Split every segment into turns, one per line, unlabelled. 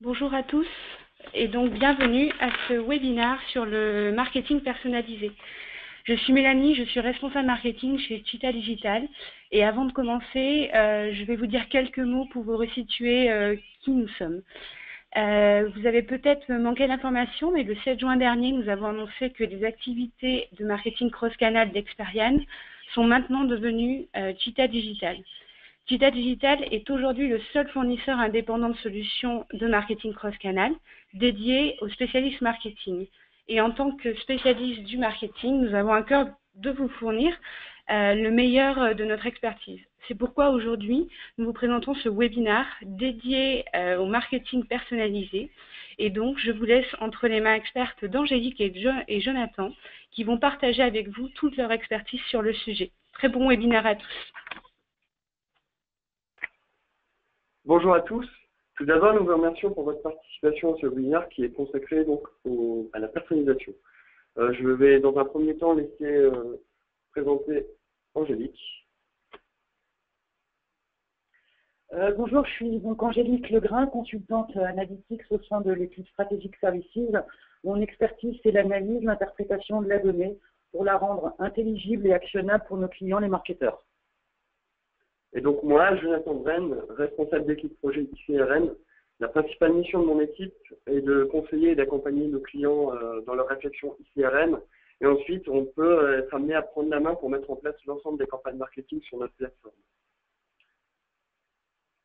Bonjour à tous et donc bienvenue à ce webinaire sur le marketing personnalisé. Je suis Mélanie, je suis responsable marketing chez Cheetah Digital et avant de commencer, je vais vous dire quelques mots pour vous resituer qui nous sommes. Vous avez peut-être manqué d'informations, mais le 7 juin dernier, nous avons annoncé que les activités de marketing cross-canal d'Experian sont maintenant devenues Cheetah Digital. Cheetah Digital est aujourd'hui le seul fournisseur indépendant de solutions de marketing cross-canal dédié aux spécialistes marketing. Et en tant que spécialiste du marketing, nous avons à cœur de vous fournir le meilleur de notre expertise. C'est pourquoi aujourd'hui, nous vous présentons ce webinaire dédié au marketing personnalisé. Et donc, je vous laisse entre les mains expertes d'Angélique et Jonathan qui vont partager avec vous toute leur expertise sur le sujet. Très bon webinaire à tous.
Bonjour à tous. Tout d'abord, nous vous remercions pour votre participation à ce webinaire qui est consacré donc à la personnalisation. Je vais dans un premier temps laisser présenter Angélique.
Bonjour, je suis donc Angélique Legrain, consultante analytics au sein de l'équipe Strategic Services. Mon expertise, c'est l'analyse, l'interprétation de la donnée pour la rendre intelligible et actionnable pour nos clients, les marketeurs.
Et donc moi, Jonathan Bren, responsable d'équipe projet ICRN, la principale mission de mon équipe est de conseiller et d'accompagner nos clients dans leur réflexion ICRN. Et ensuite, on peut être amené à prendre la main pour mettre en place l'ensemble des campagnes marketing sur notre plateforme.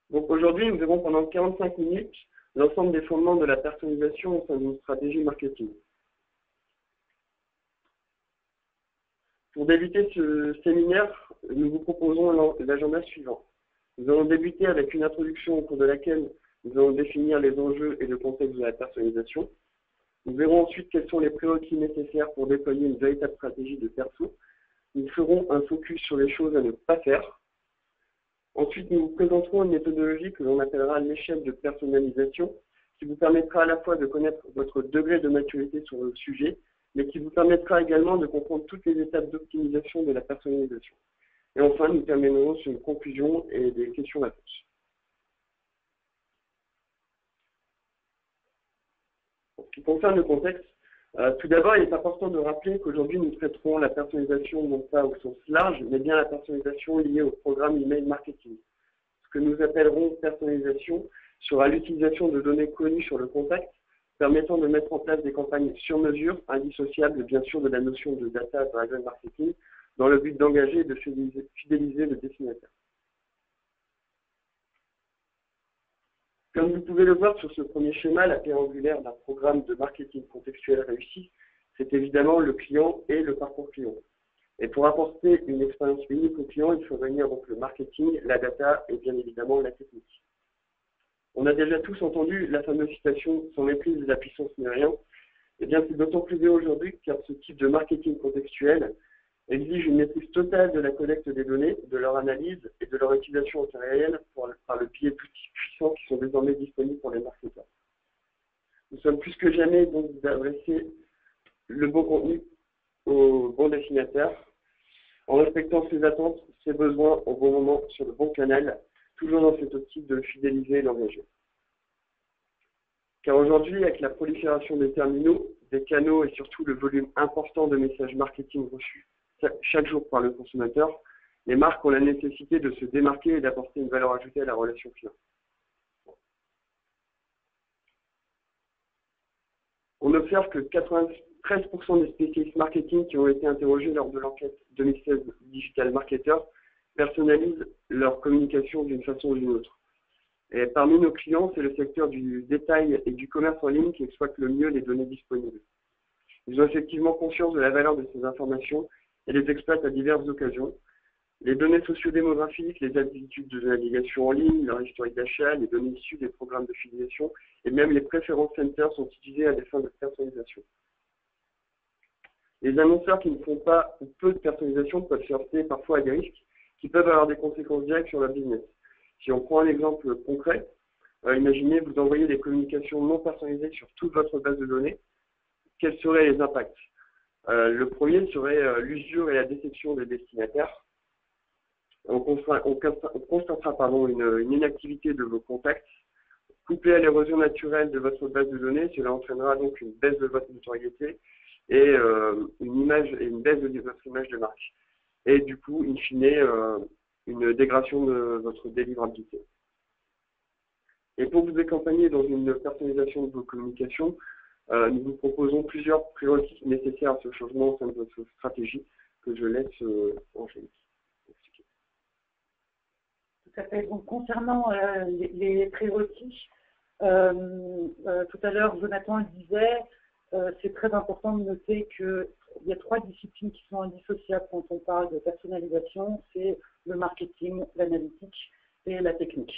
Donc aujourd'hui, nous verrons pendant 45 minutes l'ensemble des fondements de la personnalisation au sein d'une stratégie marketing. Pour débuter ce séminaire, nous vous proposons l'agenda suivant. Nous allons débuter avec une introduction au cours de laquelle nous allons définir les enjeux et le contexte de la personnalisation. Nous verrons ensuite quels sont les prérequis nécessaires pour déployer une véritable stratégie de perso. Nous ferons un focus sur les choses à ne pas faire. Ensuite, nous vous présenterons une méthodologie que l'on appellera l'échelle de personnalisation, qui vous permettra à la fois de connaître votre degré de maturité sur le sujet, mais qui vous permettra également de comprendre toutes les étapes d'optimisation de la personnalisation. Et enfin, nous terminerons sur une conclusion et des questions-réponses. En ce qui concerne le contexte, tout d'abord, il est important de rappeler qu'aujourd'hui, nous traiterons la personnalisation non pas au sens large, mais bien la personnalisation liée au programme email marketing. Ce que nous appellerons personnalisation sera l'utilisation de données connues sur le contact, permettant de mettre en place des campagnes sur mesure, indissociables bien sûr de la notion de data-driven marketing, dans le but d'engager et de fidéliser le destinataire. Comme vous pouvez le voir sur ce premier schéma, la pierre angulaire d'un programme de marketing contextuel réussi, c'est évidemment le client et le parcours client. Et pour apporter une expérience unique au client, il faut réunir donc le marketing, la data et bien évidemment la technique. On a déjà tous entendu la fameuse citation « Sans maîtrise, la puissance n'est rien ». Eh bien, c'est d'autant plus vrai aujourd'hui car ce type de marketing contextuel exige une maîtrise totale de la collecte des données, de leur analyse et de leur utilisation en temps réel par le biais d'outils puissants qui sont désormais disponibles pour les marketeurs. Nous sommes plus que jamais donc d'adresser le bon contenu au bon destinataire en respectant ses attentes, ses besoins au bon moment sur le bon canal, toujours dans cette optique de fidéliser et d'engager. Car aujourd'hui, avec la prolifération des terminaux, des canaux et surtout le volume important de messages marketing reçus chaque jour par le consommateur, les marques ont la nécessité de se démarquer et d'apporter une valeur ajoutée à la relation client. On observe que 93% des spécialistes marketing qui ont été interrogés lors de l'enquête 2016 Digital Marketer personnalisent leur communication d'une façon ou d'une autre. Et parmi nos clients, c'est le secteur du détail et du commerce en ligne qui exploite le mieux les données disponibles. Ils ont effectivement conscience de la valeur de ces informations et les exploitent à diverses occasions. Les données sociodémographiques, les habitudes de navigation en ligne, leur historique d'achat, les données issues des programmes de fidélisation et même les préférences centers sont utilisées à des fins de personnalisation. Les annonceurs qui ne font pas ou peu de personnalisation peuvent se heurter parfois à des risques qui peuvent avoir des conséquences directes sur leur business. Si on prend un exemple concret, imaginez vous envoyez des communications non personnalisées sur toute votre base de données, quels seraient les impacts? Le premier serait l'usure et la déception des destinataires. On constatera une inactivité de vos contacts Couplé à l'érosion naturelle de votre base de données, cela entraînera donc une baisse de votre notoriété et une baisse de votre image de marque. Et du coup, in fine, une dégradation de votre délivrabilité. Et pour vous accompagner dans une personnalisation de vos communications, nous vous proposons plusieurs prérequis nécessaires à ce changement au sein de votre stratégie que je laisse Angélique expliquer.
Tout à fait. Donc, concernant les prérequis, tout à l'heure, Jonathan le disait, c'est très important de noter qu'il y a 3 disciplines qui sont indissociables quand on parle de personnalisation, c'est le marketing, l'analytique et la technique.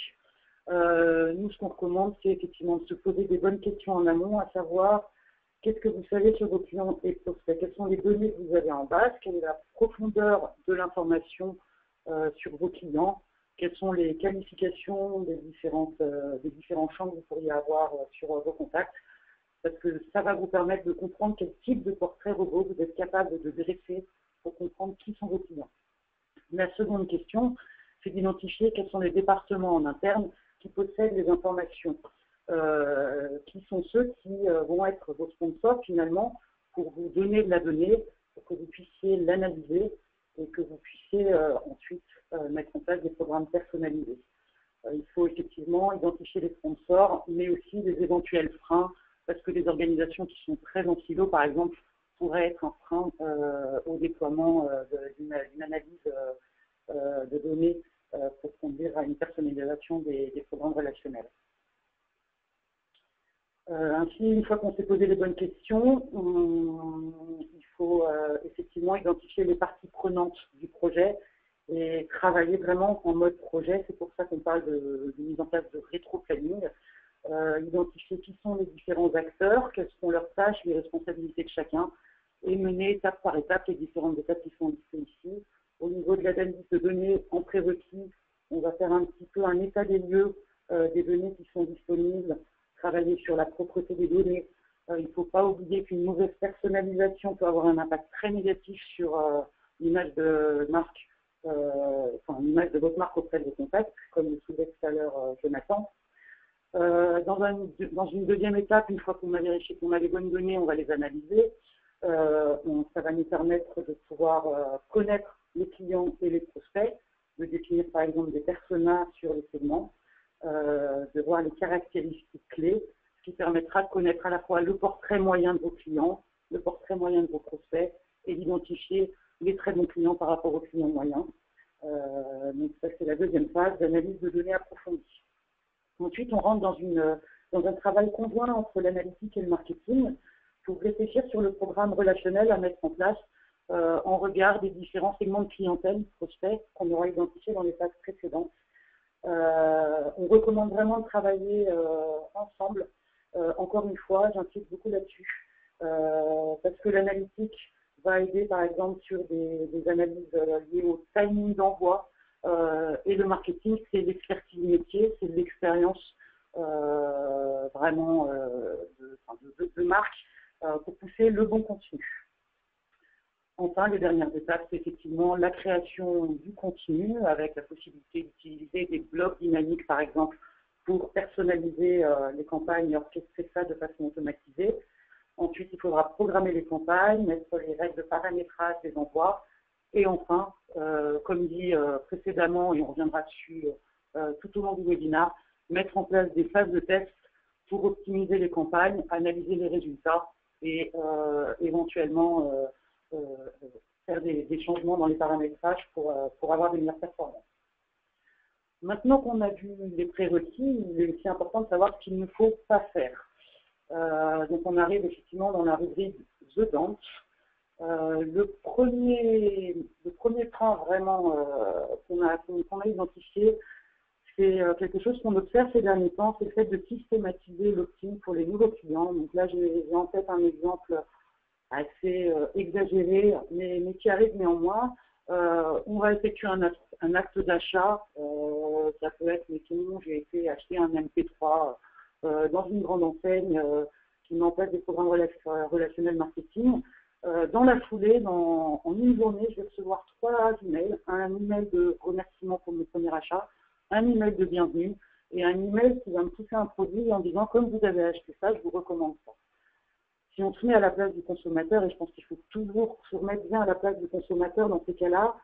Nous, ce qu'on recommande, c'est effectivement de se poser des bonnes questions en amont, à savoir qu'est-ce que vous savez sur vos clients et prospects, quelles sont les données que vous avez en base, quelle est la profondeur de l'information sur vos clients, quelles sont les qualifications des différents champs que vous pourriez avoir sur vos contacts, parce que ça va vous permettre de comprendre quel type de portrait robot vous êtes capable de dresser pour comprendre qui sont vos clients. La seconde question, c'est d'identifier quels sont les départements en interne qui possèdent les informations, qui sont ceux qui vont être vos sponsors finalement pour vous donner de la donnée, pour que vous puissiez l'analyser et que vous puissiez ensuite mettre en place des programmes personnalisés. Il faut effectivement identifier les sponsors, mais aussi les éventuels freins, parce que les organisations qui sont très en silo, par exemple, pourraient être un frein au déploiement d'une analyse de données pour conduire à une personnalisation des programmes relationnels. Ainsi, une fois qu'on s'est posé les bonnes questions, il faut effectivement identifier les parties prenantes du projet et travailler vraiment en mode projet. C'est pour ça qu'on parle de mise en place de rétro-planning. Identifier qui sont les différents acteurs, quelles sont leurs tâches, les responsabilités de chacun, et mener étape par étape les différentes étapes qui sont listées ici. Au niveau de l'analyse de données en prérequis, on va faire un petit peu un état des lieux des données qui sont disponibles, travailler sur la propreté des données. Il ne faut pas oublier qu'une mauvaise personnalisation peut avoir un impact très négatif sur l'image de marque, l'image de votre marque auprès de vos contacts, comme le soulevait tout à l'heure Jonathan. Dans une deuxième étape, une fois qu'on a vérifié qu'on a les bonnes données, on va les analyser. Ça va nous permettre de pouvoir connaître les clients et les prospects, de définir par exemple des personas sur les segments, de voir les caractéristiques clés, ce qui permettra de connaître à la fois le portrait moyen de vos clients, le portrait moyen de vos prospects et d'identifier les très bons clients par rapport aux clients moyens. Donc ça, c'est la deuxième phase d'analyse de données approfondie. Ensuite, on rentre dans un travail conjoint entre l'analytique et le marketing pour réfléchir sur le programme relationnel à mettre en place en regard des différents segments de clientèle, prospects, qu'on aura identifiés dans les phases précédentes. On recommande vraiment de travailler ensemble. Encore une fois, j'insiste beaucoup là-dessus, parce que l'analytique va aider par exemple sur des analyses liées au timing d'envoi, et le marketing, c'est l'expertise métier, c'est l'expérience vraiment de marque pour pousser le bon contenu. Enfin, les dernières étapes, c'est effectivement la création du contenu avec la possibilité d'utiliser des blocs dynamiques, par exemple, pour personnaliser les campagnes et orchestrer ça de façon automatisée. Ensuite, il faudra programmer les campagnes, mettre les règles de paramétrage des envois. Et enfin, comme dit précédemment, et on reviendra dessus tout au long du webinaire, mettre en place des phases de test pour optimiser les campagnes, analyser les résultats et éventuellement faire des changements dans les paramétrages pour avoir des meilleures performances. Maintenant qu'on a vu les prérequis, il est aussi important de savoir ce qu'il ne faut pas faire. Donc on arrive effectivement dans la rubrique The Dance. Le premier point vraiment qu'on a identifié, c'est quelque chose qu'on observe ces derniers temps, c'est le fait de systématiser l'opt-in pour les nouveaux clients. Donc là, j'ai en tête un exemple assez exagéré, mais qui arrive néanmoins. On va effectuer un acte d'achat. Ça peut être, mettons, j'ai été acheter un MP3 dans une grande enseigne qui met en place des programmes relationnels marketing. Dans la foulée, en une journée, je vais recevoir 3 emails. Un email de remerciement pour mon premier achat, un email de bienvenue et un email qui va me pousser un produit en disant comme vous avez acheté ça, je vous recommande ça. Si on se met à la place du consommateur, et je pense qu'il faut toujours se remettre bien à la place du consommateur dans ces cas-là,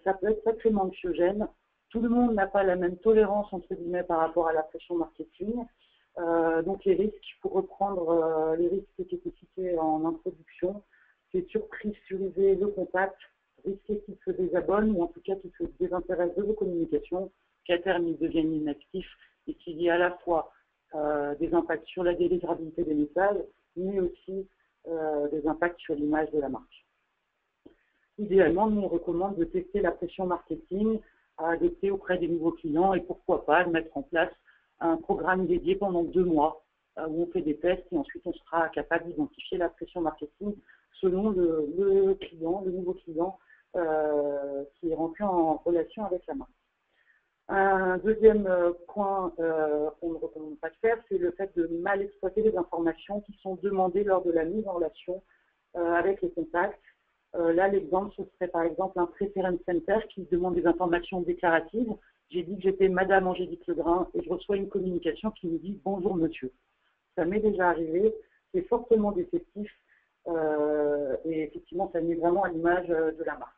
ça peut être sacrément anxiogène. Tout le monde n'a pas la même tolérance entre guillemets par rapport à la pression marketing. Donc les risques, pour reprendre les risques qui étaient cités en introduction, c'est surpressuriser le contact, risquer qu'il se désabonne ou en tout cas qu'il se désintéresse de vos communications, qu'à terme il devienne inactif et qu'il y ait à la fois des impacts sur la délivrabilité des messages, mais aussi des impacts sur l'image de la marque. Idéalement, nous on recommande de tester la pression marketing à adopter auprès des nouveaux clients et pourquoi pas de mettre en place un programme dédié pendant 2 mois où on fait des tests et ensuite on sera capable d'identifier la pression marketing selon le client, le nouveau client qui est rentré en relation avec la marque. Un deuxième point qu'on ne recommande pas de faire, c'est le fait de mal exploiter les informations qui sont demandées lors de la mise en relation avec les contacts. Là, l'exemple, ce serait par exemple un preference center qui demande des informations déclaratives. J'ai dit que j'étais Madame Angélique Legrain et je reçois une communication qui me dit « Bonjour monsieur ». Ça m'est déjà arrivé, c'est fortement déceptif et effectivement, ça met vraiment à l'image de la marque.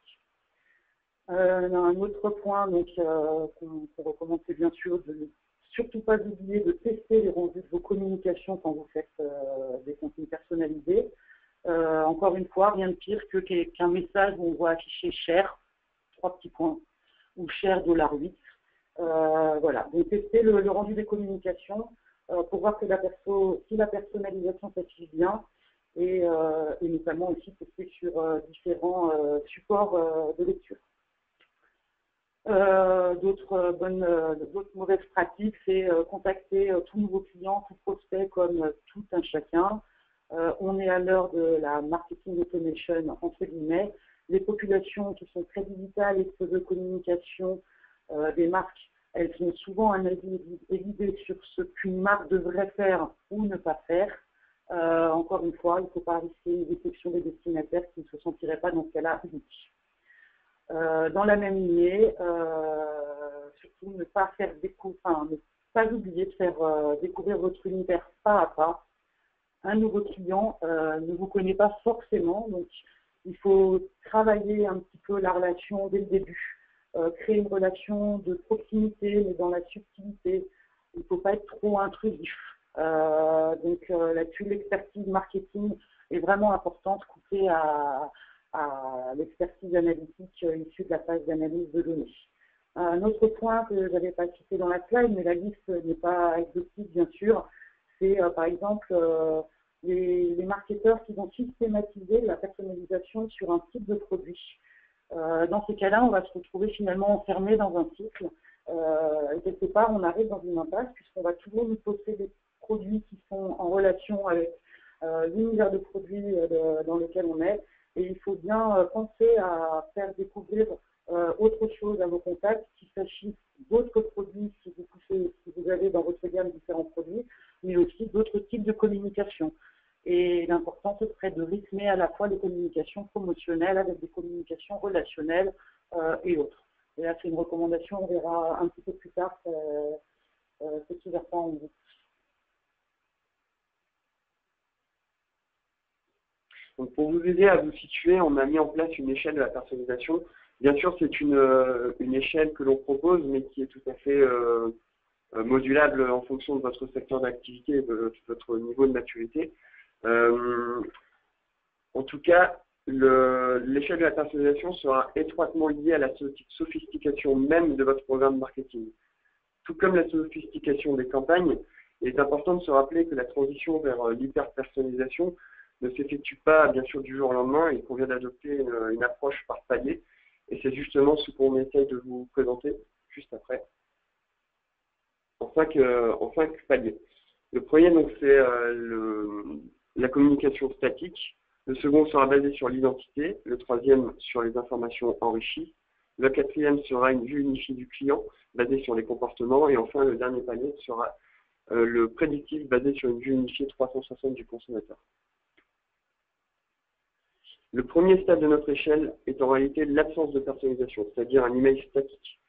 Un autre point qu'on recommande, c'est bien sûr de ne surtout pas oublier de tester les rendus de vos communications quand vous faites des contenus personnalisés. Encore une fois, rien de pire qu'un message où on voit afficher cher, 3 petits points, ou cher $8. Voilà, donc tester le rendu des communications pour voir que si la personnalisation s'affiche bien et notamment aussi tester sur différents supports de lecture. D'autres mauvaises pratiques, c'est contacter tout nouveau client, tout prospect comme tout un chacun. On est à l'heure de la marketing automation, entre guillemets. Les populations qui sont très digitales et de communication des marques, elles ont souvent un avis évidé sur ce qu'une marque devrait faire ou ne pas faire. Encore une fois, il ne faut pas risquer une déception des destinataires qui ne se sentiraient pas dans ce cas-là uniques. Dans la même lignée, surtout ne pas oublier de faire découvrir votre univers pas à pas. Un nouveau client ne vous connaît pas forcément, donc il faut travailler un petit peu la relation dès le début, créer une relation de proximité, mais dans la subtilité. Il ne faut pas être trop intrusif. Donc là-dessus, l'expertise marketing est vraiment importante, couplée à l'expertise analytique issue de la phase d'analyse de données. Un autre point que je n'avais pas cité dans la slide, mais la liste n'est pas exhaustive bien sûr, c'est par exemple les marketeurs qui vont systématiser la personnalisation sur un type de produit. Dans ces cas-là, on va se retrouver finalement enfermé dans un cycle. Et quelque part, on arrive dans une impasse puisqu'on va toujours nous poster des produits qui sont en relation avec l'univers de produits dans lequel on est. Et il faut bien penser à faire découvrir autre chose à vos contacts, qu'il s'agisse d'autres produits si vous avez dans votre gamme différents produits, mais aussi d'autres types de communication. Et l'important, ce serait de rythmer à la fois les communications promotionnelles avec des communications relationnelles et autres. Et là, c'est une recommandation, on verra un petit peu plus tard ce qui va pas en vous.
Donc pour vous aider à vous situer, on a mis en place une échelle de la personnalisation. Bien sûr, c'est une échelle que l'on propose, mais qui est tout à fait modulable en fonction de votre secteur d'activité et de votre niveau de maturité. En tout cas, l'échelle de la personnalisation sera étroitement liée à la sophistication même de votre programme marketing. Tout comme la sophistication des campagnes, il est important de se rappeler que la transition vers l'hyper-personnalisation ne s'effectue pas bien sûr du jour au lendemain et qu'on vient d'adopter une approche par palier. Et c'est justement ce qu'on essaye de vous présenter juste après. En 5 paliers. Le premier, donc, c'est la communication statique. Le second sera basé sur l'identité. Le troisième, sur les informations enrichies. Le quatrième sera une vue unifiée du client, basée sur les comportements. Et enfin, le dernier palier sera le prédictif, basé sur une vue unifiée 360 du consommateur. Le premier stade de notre échelle est en réalité l'absence de personnalisation, c'est-à-dire un email statique.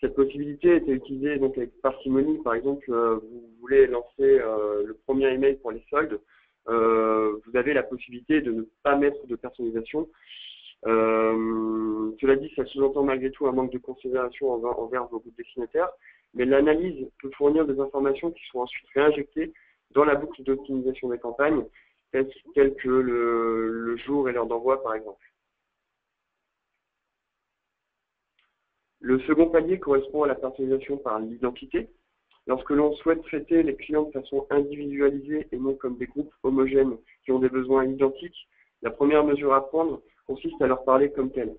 Cette possibilité était utilisée donc avec parcimonie. Par exemple, vous voulez lancer le premier email pour les soldes, vous avez la possibilité de ne pas mettre de personnalisation. Cela dit, ça sous-entend malgré tout un manque de considération envers vos groupes destinataires, mais l'analyse peut fournir des informations qui sont ensuite réinjectées dans la boucle d'optimisation des campagnes, telles que le jour et l'heure d'envoi par exemple. Le second palier correspond à la personnalisation par l'identité. Lorsque l'on souhaite traiter les clients de façon individualisée et non comme des groupes homogènes qui ont des besoins identiques, la première mesure à prendre consiste à leur parler comme tels.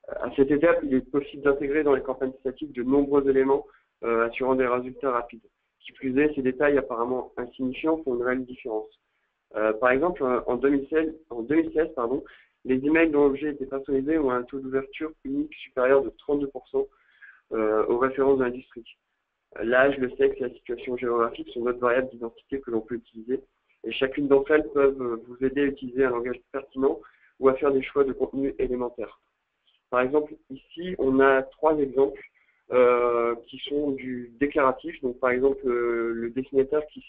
À cette étape, il est possible d'intégrer dans les campagnes statiques de nombreux éléments assurant des résultats rapides. Qui plus est, ces détails apparemment insignifiants font une réelle différence. Par exemple, en 2016, les emails dont l'objet était personnalisé ont un taux d'ouverture unique supérieur de 32% aux références de l'industrie. L'âge, le sexe et la situation géographique sont d'autres variables d'identité que l'on peut utiliser, et chacune d'entre elles peuvent vous aider à utiliser un langage pertinent ou à faire des choix de contenu élémentaires. Par exemple, ici, on a 3 exemples qui sont du déclaratif. Donc, par exemple, le destinataire qui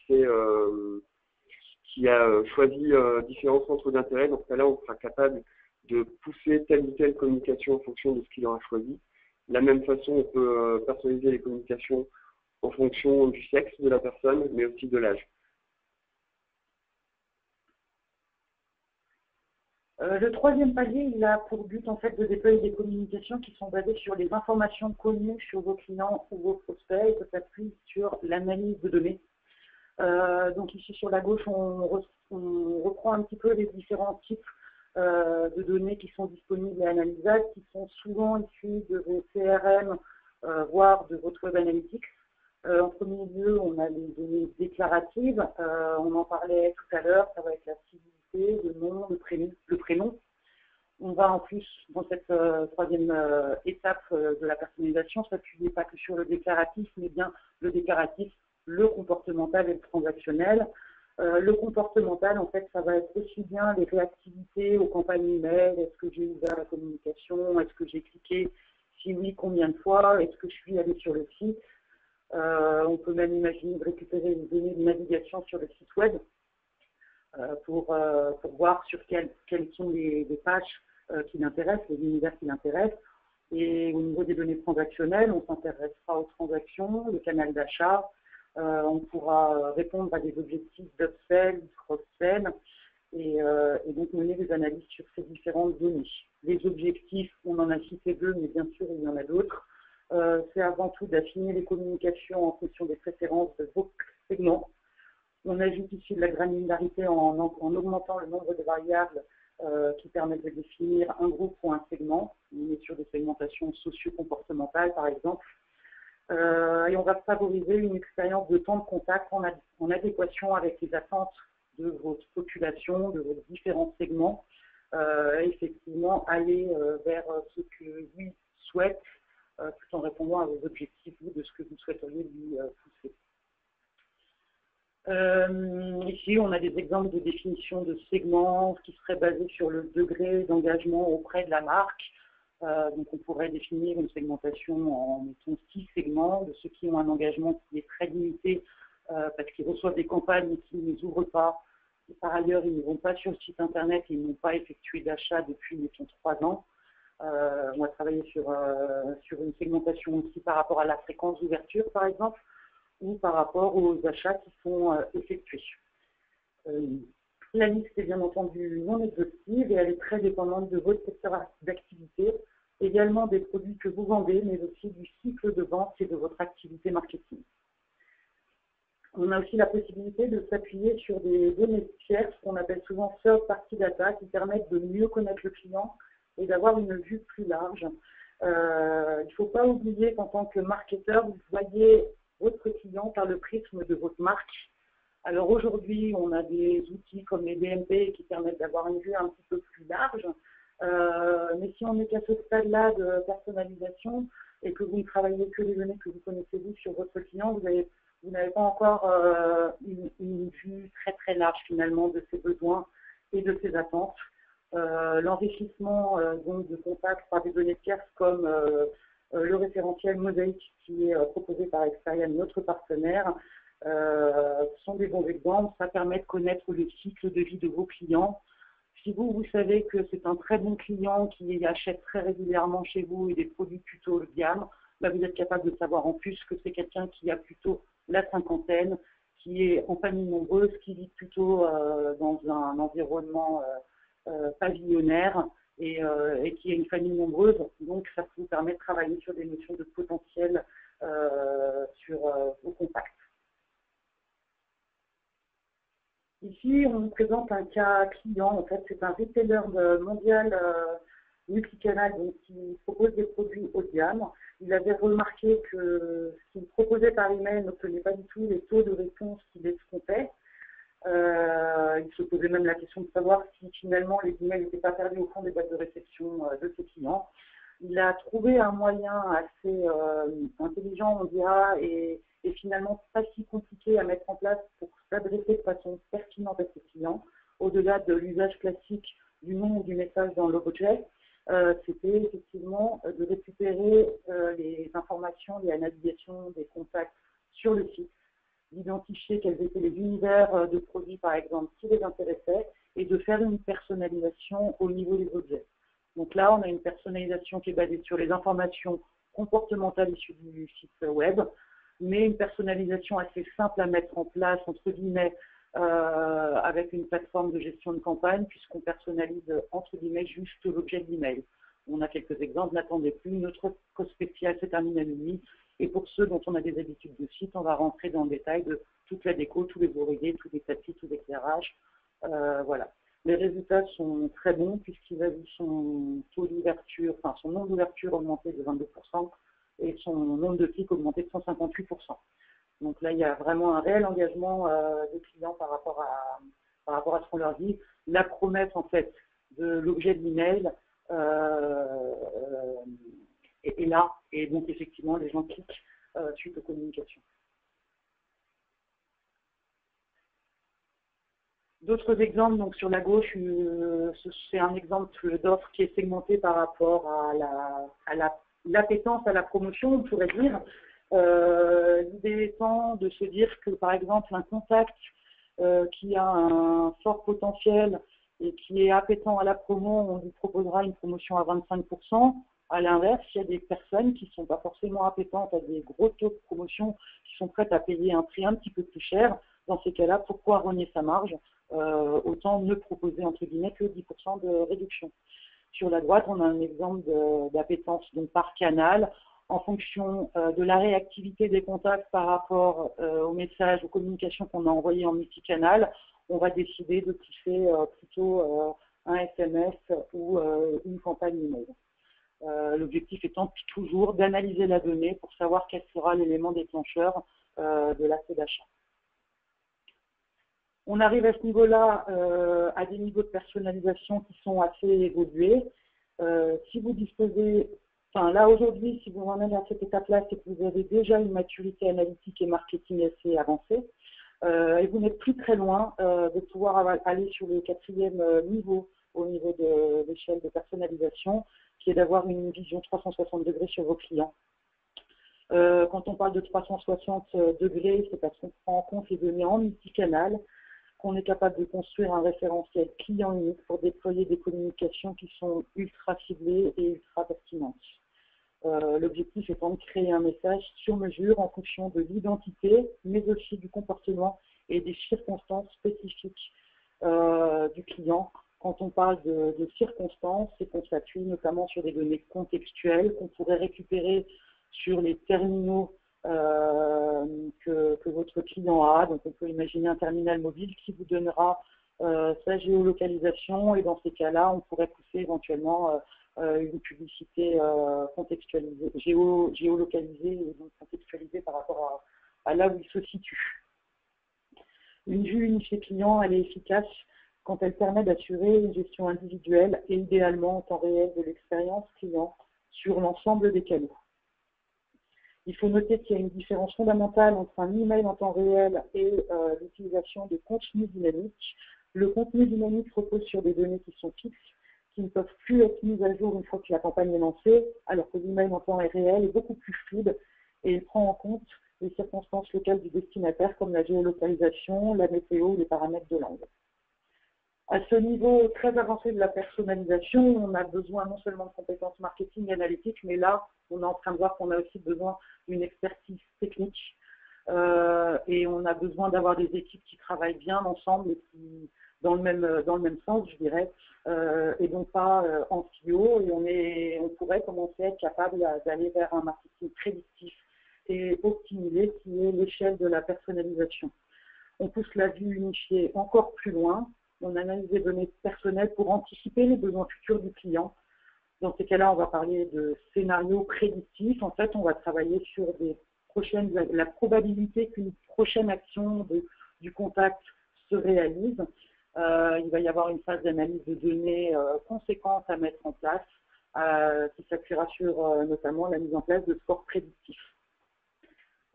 a choisi différents centres d'intérêt. Dans ce cas-là, on sera capable de pousser telle ou telle communication en fonction de ce qu'il aura choisi. De la même façon, on peut personnaliser les communications en fonction du sexe de la personne, mais aussi de l'âge.
Le troisième palier, il a pour but en fait de déployer des communications qui sont basées sur les informations connues sur vos clients ou vos prospects et qui s'appuient sur l'analyse de données. Donc ici sur la gauche, on reprend un petit peu les différents types de données qui sont disponibles et analysables, qui sont souvent issues de vos CRM, voire de votre Web Analytics. En premier lieu, on a les données déclaratives. On en parlait tout à l'heure, ça va être la civilité, le nom, le prénom. On va en plus, dans cette troisième étape de la personnalisation, s'appuyer pas que sur le déclaratif, mais bien le déclaratif, le comportemental et le transactionnel. Le comportemental, en fait, ça va être aussi bien les réactivités aux campagnes email. Est-ce que j'ai ouvert la communication? Est-ce que j'ai cliqué? Si oui, combien de fois? Est-ce que je suis allé sur le site? On peut même imaginer de récupérer les données de navigation sur le site web pour voir sur quelles sont les pages qui l'intéressent, les univers qui l'intéressent. Et au niveau des données transactionnelles, on s'intéressera aux transactions, le canal d'achat. On pourra répondre à des objectifs d'upsell, de cross-sell et donc mener des analyses sur ces différentes données. Les objectifs, on en a cité 2, mais bien sûr, il y en a d'autres. C'est avant tout d'affiner les communications en fonction des préférences de vos segments. On ajoute ici de la granularité en augmentant le nombre de variables qui permettent de définir un groupe ou un segment. On est sur des segmentations socio-comportementales, par exemple. Et on va favoriser une expérience de temps de contact en adéquation avec les attentes de votre population, de vos différents segments. Effectivement, aller vers ce que lui souhaite, tout en répondant à vos objectifs ou de ce que vous souhaiteriez lui pousser. Ici, on a des exemples de définition de segments qui seraient basés sur le degré d'engagement auprès de la marque. Donc, on pourrait définir une segmentation en, mettons, 6 segments de ceux qui ont un engagement qui est très limité parce qu'ils reçoivent des campagnes et qu'ils ne les ouvrent pas. Et par ailleurs, ils ne vont pas sur le site internet et ils n'ont pas effectué d'achat depuis, mettons, 3 ans. On va travailler sur une segmentation aussi par rapport à la fréquence d'ouverture, par exemple, ou par rapport aux achats qui sont effectués. La liste est bien entendu non exhaustive et elle est très dépendante de votre secteur d'activité, également des produits que vous vendez, mais aussi du cycle de vente et de votre activité marketing. On a aussi la possibilité de s'appuyer sur des données tierces qu'on appelle souvent third party data qui permettent de mieux connaître le client et d'avoir une vue plus large. Il ne faut pas oublier qu'en tant que marketeur, vous voyez votre client par le prisme de votre marque. Alors aujourd'hui, on a des outils comme les DMP qui permettent d'avoir une vue un petit peu plus large. Mais si on est à ce stade-là de personnalisation et que vous ne travaillez que les données que vous connaissez vous sur votre client, vous n'avez pas encore une vue très très large finalement de ses besoins et de ses attentes. L'enrichissement donc de contacts par des données tierces comme le référentiel Mosaïque qui est proposé par Experian, notre partenaire, sont des bons exemples. Ça permet de connaître le cycle de vie de vos clients. Si vous savez que c'est un très bon client qui achète très régulièrement chez vous et des produits plutôt haut de gamme, bah vous êtes capable de savoir en plus que c'est quelqu'un qui a plutôt la cinquantaine, qui est en famille nombreuse, qui vit plutôt dans un environnement pavillonnaire et qui a une famille nombreuse. Donc, ça vous permet de travailler sur des notions de potentiel sur vos contacts. Ici, on nous présente un cas client. En fait, c'est un retailer mondial multicanal donc, qui propose des produits haut de gamme. Il avait remarqué que ce qu'il proposait par email n'obtenait pas du tout les taux de réponse qu'il escomptait. Il se posait même la question de savoir si finalement les emails n'étaient pas perdus au fond des boîtes de réception de ses clients. Il a trouvé un moyen assez intelligent, on dira, et finalement pas si compliqué à mettre en place pour s'adresser de façon pertinente à ses clients, au-delà de l'usage classique du nom ou du message dans l'objet. C'était effectivement de récupérer les informations liées à la navigation des contacts sur le site, d'identifier quels étaient les univers de produits, par exemple, qui les intéressaient, et de faire une personnalisation au niveau des objets. Donc là, on a une personnalisation qui est basée sur les informations comportementales issues du site web, mais une personnalisation assez simple à mettre en place, entre guillemets, avec une plateforme de gestion de campagne, puisqu'on personnalise, entre guillemets, juste l'objet de l'email. On a quelques exemples, n'attendez plus, notre spécial se termine à minuit, et pour ceux dont on a des habitudes de site, on va rentrer dans le détail de toute la déco, tous les oreillers, tous les tapis, tout l'éclairage, voilà. Les résultats sont très bons puisqu'il a vu son taux d'ouverture, enfin son nombre d'ouverture augmenter de 22% et son nombre de clics augmenter de 158%. Donc là, il y a vraiment un réel engagement des clients par rapport à ce qu'on leur dit. La promesse en fait de l'objet de l'email est là et donc effectivement les gens cliquent suite aux communications. D'autres exemples, donc sur la gauche, c'est un exemple d'offre qui est segmenté par rapport à l'appétence à la promotion, on pourrait dire. L'idée étant de se dire que, par exemple, un contact qui a un fort potentiel et qui est appétant à la promo, on lui proposera une promotion à 25%. À l'inverse, il y a des personnes qui ne sont pas forcément appétentes à des gros taux de promotion, qui sont prêtes à payer un prix un petit peu plus cher. Dans ces cas-là, pourquoi rogner sa marge ? Autant ne proposer entre guillemets que 10% de réduction. Sur la droite, on a un exemple d'appétence donc par canal en fonction de la réactivité des contacts par rapport aux messages, aux communications qu'on a envoyées en multicanal. On va décider de pousser plutôt un SMS ou une campagne email. L'objectif étant toujours d'analyser la donnée pour savoir quel sera l'élément déclencheur de l'acte d'achat. On arrive à ce niveau-là à des niveaux de personnalisation qui sont assez évolués. Si vous disposez, enfin là aujourd'hui, si vous en êtes à cette étape-là, c'est que vous avez déjà une maturité analytique et marketing assez avancée. Et vous n'êtes plus très loin de pouvoir aller sur le quatrième niveau, au niveau de l'échelle de personnalisation, qui est d'avoir une vision 360 degrés sur vos clients. Quand on parle de 360 degrés, c'est parce qu'on prend en compte les données en multicanal, qu'on est capable de construire un référentiel client unique pour déployer des communications qui sont ultra ciblées et ultra pertinentes. L'objectif étant de créer un message sur mesure en fonction de l'identité, mais aussi du comportement et des circonstances spécifiques du client. Quand on parle de circonstances, c'est qu'on s'appuie notamment sur des données contextuelles qu'on pourrait récupérer sur les terminaux que votre client a. Donc on peut imaginer un terminal mobile qui vous donnera sa géolocalisation et dans ces cas-là, on pourrait pousser éventuellement une publicité contextualisée, géolocalisée et donc contextualisée par rapport à là où il se situe. Une vue unifiée client, elle est efficace quand elle permet d'assurer une gestion individuelle et idéalement en temps réel de l'expérience client sur l'ensemble des canaux. Il faut noter qu'il y a une différence fondamentale entre un email en temps réel et l'utilisation de contenu dynamique. Le contenu dynamique repose sur des données qui sont fixes, qui ne peuvent plus être mises à jour une fois que la campagne est lancée, alors que l'email en temps réel est beaucoup plus fluide et il prend en compte les circonstances locales du destinataire comme la géolocalisation, la météo ou les paramètres de langue. À ce niveau très avancé de la personnalisation, on a besoin non seulement de compétences marketing et analytiques, mais là, on est en train de voir qu'on a aussi besoin d'une expertise technique et on a besoin d'avoir des équipes qui travaillent bien ensemble et qui, dans le même sens, je dirais, et donc pas en silo. Et on pourrait commencer à être capable d'aller vers un marketing prédictif et optimisé qui est l'échelle de la personnalisation. On pousse la vue unifiée encore plus loin. On analyse les données personnelles pour anticiper les besoins futurs du client. Dans ces cas-là, on va parler de scénarios prédictifs. En fait, on va travailler sur la probabilité qu'une prochaine action du contact se réalise. Il va y avoir une phase d'analyse de données conséquente à mettre en place, qui s'appuiera sur notamment la mise en place de scores prédictifs.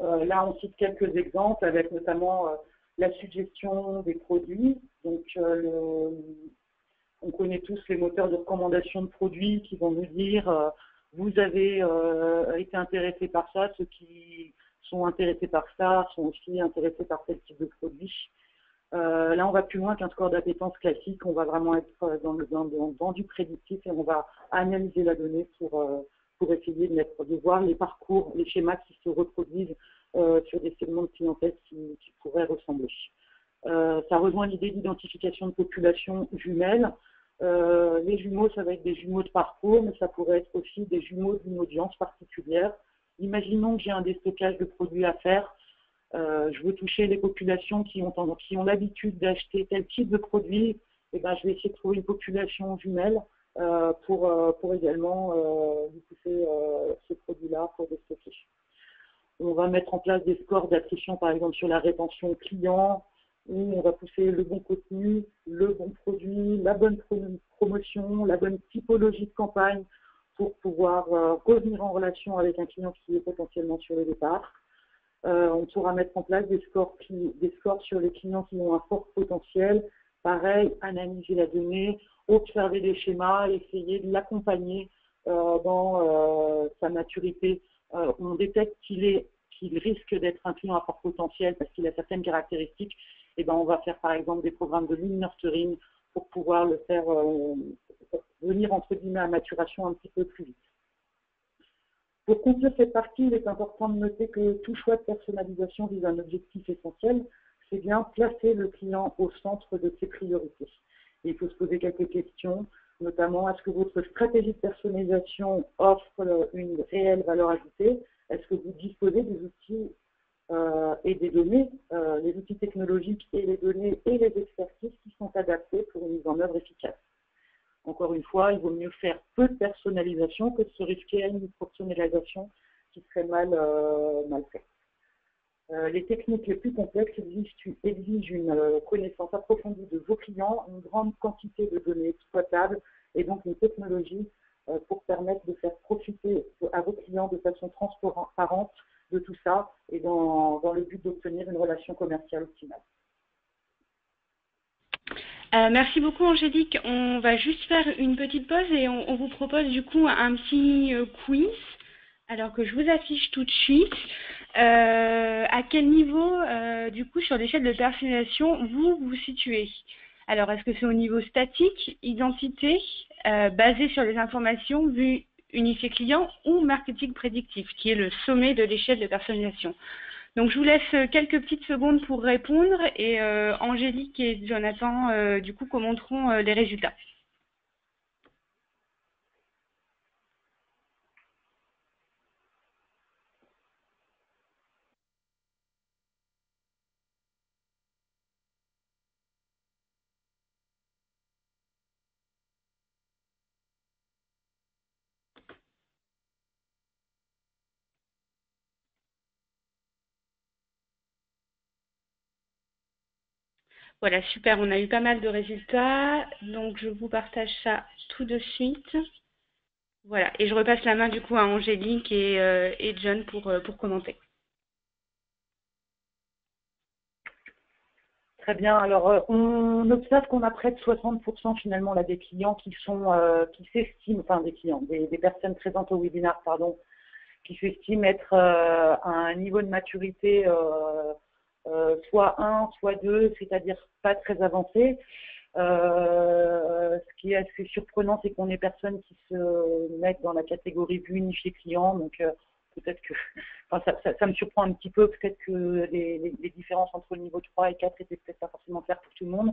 Là, on cite quelques exemples avec notamment la suggestion des produits. Donc, on connaît tous les moteurs de recommandation de produits qui vont nous dire vous avez été intéressé par ça, ceux qui sont intéressés par ça sont aussi intéressés par tel type de produit. Là, on va plus loin qu'un score d'appétence classique. On va vraiment être dans du prédictif et on va analyser la donnée pour essayer de voir les parcours, les schémas qui se reproduisent sur des segments de clientèle qui pourraient ressembler. Ça rejoint l'idée d'identification de population jumelles. Les jumeaux, ça va être des jumeaux de parcours, mais ça pourrait être aussi des jumeaux d'une audience particulière. Imaginons que j'ai un déstockage de produits à faire. Je veux toucher les populations qui ont l'habitude d'acheter tel type de produit. Et ben, je vais essayer de trouver une population jumelle pour également lui pousser ce produit-là pour déstocker. On va mettre en place des scores d'attrition, par exemple, sur la rétention client, où on va pousser le bon contenu, le bon produit, la bonne promotion, la bonne typologie de campagne pour pouvoir revenir en relation avec un client qui est potentiellement sur le départ. On pourra mettre en place des scores sur les clients qui ont un fort potentiel. Pareil, analyser la donnée, observer les schémas, essayer de l'accompagner dans sa maturité. On détecte qu'il risque d'être un client à fort potentiel parce qu'il a certaines caractéristiques. Et ben, on va faire par exemple des programmes de lean nurturing pour pouvoir le faire venir entre guillemets à maturation un petit peu plus vite. Pour conclure cette partie, il est important de noter que tout choix de personnalisation vise un objectif essentiel, c'est bien placer le client au centre de ses priorités. Et il faut se poser quelques questions, notamment est-ce que votre stratégie de personnalisation offre une réelle valeur ajoutée? Est-ce que vous disposez des outils et des données, les outils technologiques et les données et les expertises qui sont adaptés pour une mise en œuvre efficace? Encore une fois, il vaut mieux faire peu de personnalisation que de se risquer à une personnalisation qui serait mal faite. Les techniques les plus complexes exigent une connaissance approfondie de vos clients, une grande quantité de données exploitables et donc une technologie pour permettre de faire profiter à vos clients de façon transparente de tout ça et dans le but d'obtenir une relation commerciale optimale.
Merci beaucoup Angélique. On va juste faire une petite pause et on vous propose du coup un petit quiz. Alors que je vous affiche tout de suite. À quel niveau, du coup, sur l'échelle de personnalisation, vous vous situez? Alors, est-ce que c'est au niveau statique, identité, basé sur les informations vues unifiées client ou marketing prédictif, qui est le sommet de l'échelle de personnalisation? Donc, je vous laisse quelques petites secondes pour répondre et Angélique et Jonathan, du coup, commenteront les résultats. Voilà, super, on a eu pas mal de résultats, donc je vous partage ça tout de suite. Voilà, et je repasse la main du coup à Angélique et John pour commenter.
Très bien. Alors, on observe qu'on a près de 60% finalement là des clients qui s'estiment, enfin des clients, des personnes présentes au webinaire, pardon, qui s'estiment être à un niveau de maturité soit 1, soit 2, c'est-à-dire pas très avancé. Ce qui est assez surprenant, c'est qu'on ait personnes qui se mettent dans la catégorie vue unifiée client. Donc, peut-être que, enfin, ça me surprend un petit peu. Peut-être que les différences entre le niveau 3 et 4 étaient peut-être pas forcément claires pour tout le monde.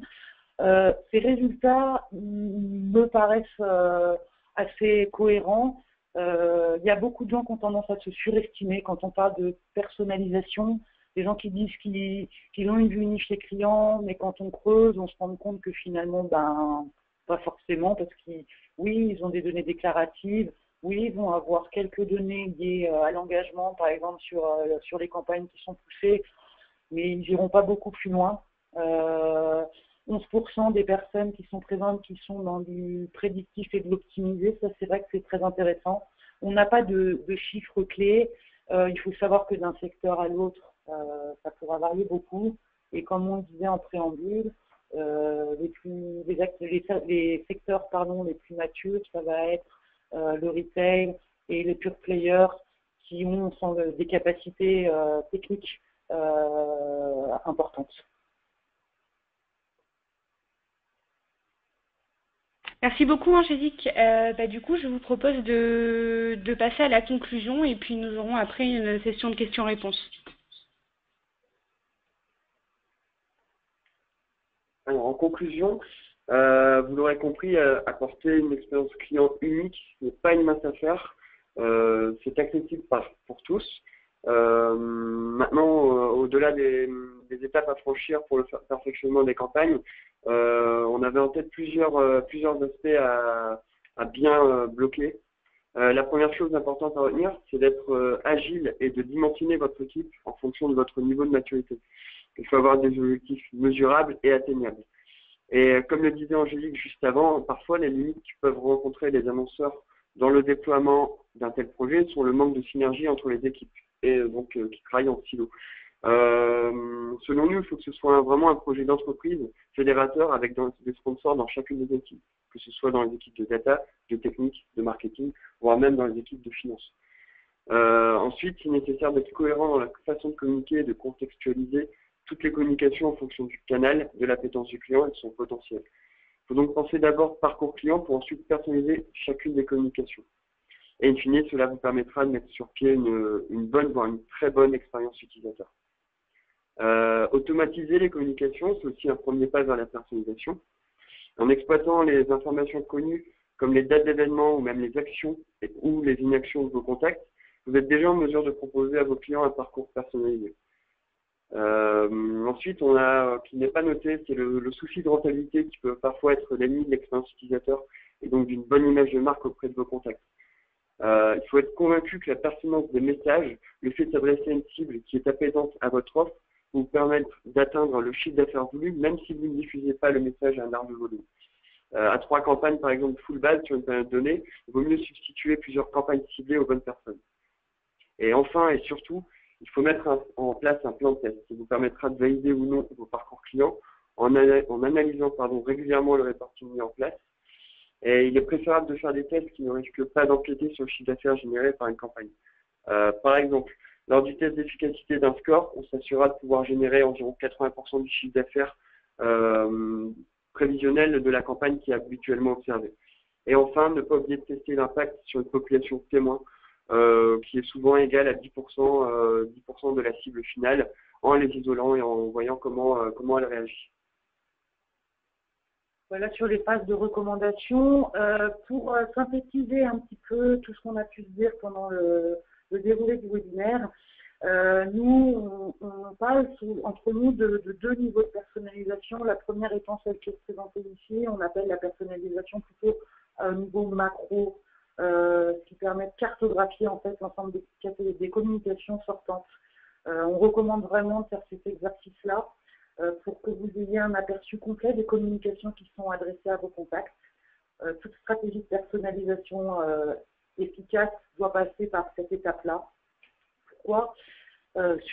Ces résultats me paraissent assez cohérents. Il y a beaucoup de gens qui ont tendance à se surestimer quand on parle de personnalisation. Des gens qui disent qu'ils ont une vue unifiée client, mais quand on creuse, on se rend compte que finalement, pas forcément, parce oui, ils ont des données déclaratives, oui, ils vont avoir quelques données liées à l'engagement, par exemple sur les campagnes qui sont poussées, mais ils n'iront pas beaucoup plus loin. 11% des personnes qui sont présentes qui sont dans du prédictif et de l'optimisé, ça c'est vrai que c'est très intéressant. On n'a pas de chiffres clés. Il faut savoir que d'un secteur à l'autre, ça pourra varier beaucoup. Et comme on le disait en préambule, les secteurs les plus matures, ça va être le retail et les pure players qui ont des capacités techniques importantes.
Merci beaucoup, Angélique. Du coup, je vous propose de passer à la conclusion et puis nous aurons après une session de questions-réponses.
Alors, en conclusion, vous l'aurez compris, apporter une expérience client unique n'est pas une mince affaire. C'est accessible pour tous. Maintenant, au-delà des étapes à franchir pour le perfectionnement des campagnes, on avait en tête plusieurs aspects à bien bloquer. La première chose importante à retenir, c'est d'être agile et de dimensionner votre équipe en fonction de votre niveau de maturité. Il faut avoir des objectifs mesurables et atteignables. Et comme le disait Angélique juste avant, parfois les limites que peuvent rencontrer les annonceurs dans le déploiement d'un tel projet sont le manque de synergie entre les équipes et donc qui travaillent en silo. Selon nous, il faut que ce soit vraiment un projet d'entreprise fédérateur avec des sponsors dans chacune des équipes, que ce soit dans les équipes de data, de technique, de marketing, voire même dans les équipes de finance. Ensuite, il est nécessaire d'être cohérent dans la façon de communiquer et de contextualiser toutes les communications en fonction du canal, de l'appétence du client et de son potentiel. Il faut donc penser d'abord parcours client pour ensuite personnaliser chacune des communications. Et in fine, cela vous permettra de mettre sur pied une bonne, voire une très bonne expérience utilisateur. Automatiser les communications, c'est aussi un premier pas vers la personnalisation. En exploitant les informations connues comme les dates d'événements ou même les actions ou les inactions de vos contacts, vous êtes déjà en mesure de proposer à vos clients un parcours personnalisé. Ensuite, qui n'est pas noté, c'est le souci de rentabilité qui peut parfois être l'ennemi de l'expérience utilisateur et donc d'une bonne image de marque auprès de vos contacts. Il faut être convaincu que la pertinence des messages, le fait de s'adresser à une cible qui est appétente à votre offre, vous permettre d'atteindre le chiffre d'affaires voulu, même si vous ne diffusez pas le message à un large volume. À 3 campagnes, par exemple, full base sur une période donnée, il vaut mieux substituer plusieurs campagnes ciblées aux bonnes personnes. Et enfin et surtout, il faut mettre en place un plan de test qui vous permettra de valider ou non vos parcours clients en analysant régulièrement le reporting mis en place. Et il est préférable de faire des tests qui ne risquent pas d'empiéter sur le chiffre d'affaires généré par une campagne. Par exemple, lors du test d'efficacité d'un score, on s'assurera de pouvoir générer environ 80% du chiffre d'affaires prévisionnel de la campagne qui est habituellement observée. Et enfin, ne pas oublier de tester l'impact sur une population témoin qui est souvent égale à 10% de la cible finale, en les isolant et en voyant comment elle réagit.
Voilà sur les phases de recommandation. Pour synthétiser un petit peu tout ce qu'on a pu se dire pendant le déroulé du webinaire, nous, on parle entre nous de 2 niveaux de personnalisation. La première étant celle qui est présentée ici, on appelle la personnalisation plutôt à un niveau macro, qui permet de cartographier en fait l'ensemble des communications sortantes. On recommande vraiment de faire cet exercice-là pour que vous ayez un aperçu complet des communications qui sont adressées à vos contacts. Toute stratégie de personnalisation efficace doit passer par cette étape-là. Pourquoi ?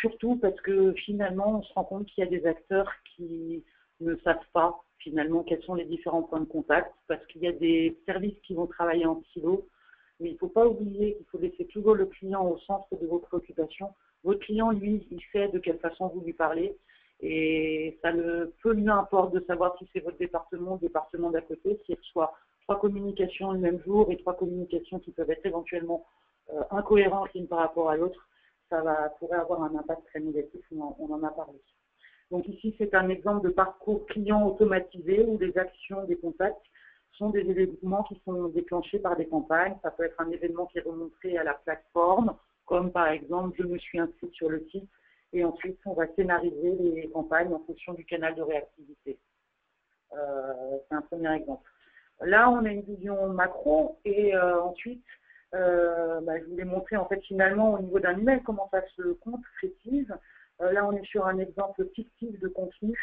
Surtout parce que finalement, on se rend compte qu'il y a des acteurs qui ne savent pas finalement quels sont les différents points de contact, parce qu'il y a des services qui vont travailler en silo, mais il ne faut pas oublier qu'il faut laisser toujours le client au centre de vos préoccupations. Votre client, lui, il sait de quelle façon vous lui parlez, et ça peu lui importe de savoir si c'est votre département ou le département d'à côté, s'il reçoit 3 communications le même jour et 3 communications qui peuvent être éventuellement incohérentes l'une par rapport à l'autre, pourrait avoir un impact très négatif, on en a parlé. Donc ici, c'est un exemple de parcours client automatisé où les actions des contacts sont des événements qui sont déclenchés par des campagnes. Ça peut être un événement qui est remonté à la plateforme, comme par exemple, je me suis inscrit sur le site, et ensuite, on va scénariser les campagnes en fonction du canal de réactivité. C'est un premier exemple. Là, on a une vision macro, et ensuite, je voulais montrer en fait finalement au niveau d'un email comment ça se concrétise. Là, on est sur un exemple fictif de contenu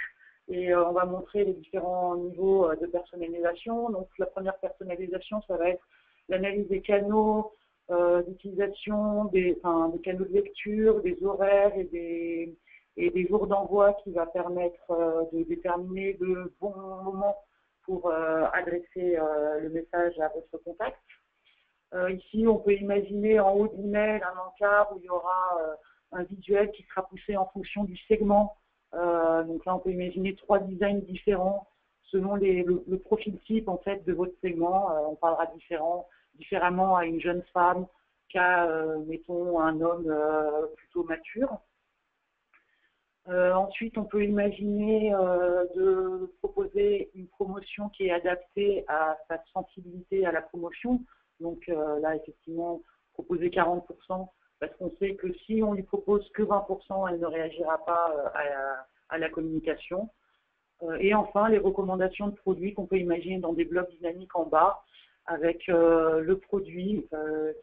et on va montrer les différents niveaux de personnalisation. Donc, la première personnalisation, ça va être l'analyse des canaux d'utilisation, des canaux de lecture, des horaires et des jours d'envoi qui va permettre de déterminer le bon moment pour adresser le message à votre contact. Ici, on peut imaginer en haut de l'email un encart où il y aura un visuel qui sera poussé en fonction du segment. Donc là, on peut imaginer 3 designs différents selon le profil type en fait de votre segment. On parlera différemment à une jeune femme qu'à, mettons, un homme plutôt mature. Ensuite, on peut imaginer de proposer une promotion qui est adaptée à sa sensibilité à la promotion. Donc là, effectivement, proposer 40%, parce qu'on sait que si on lui propose que 20%, elle ne réagira pas à la communication. Et enfin, les recommandations de produits qu'on peut imaginer dans des blocs dynamiques en bas, avec le produit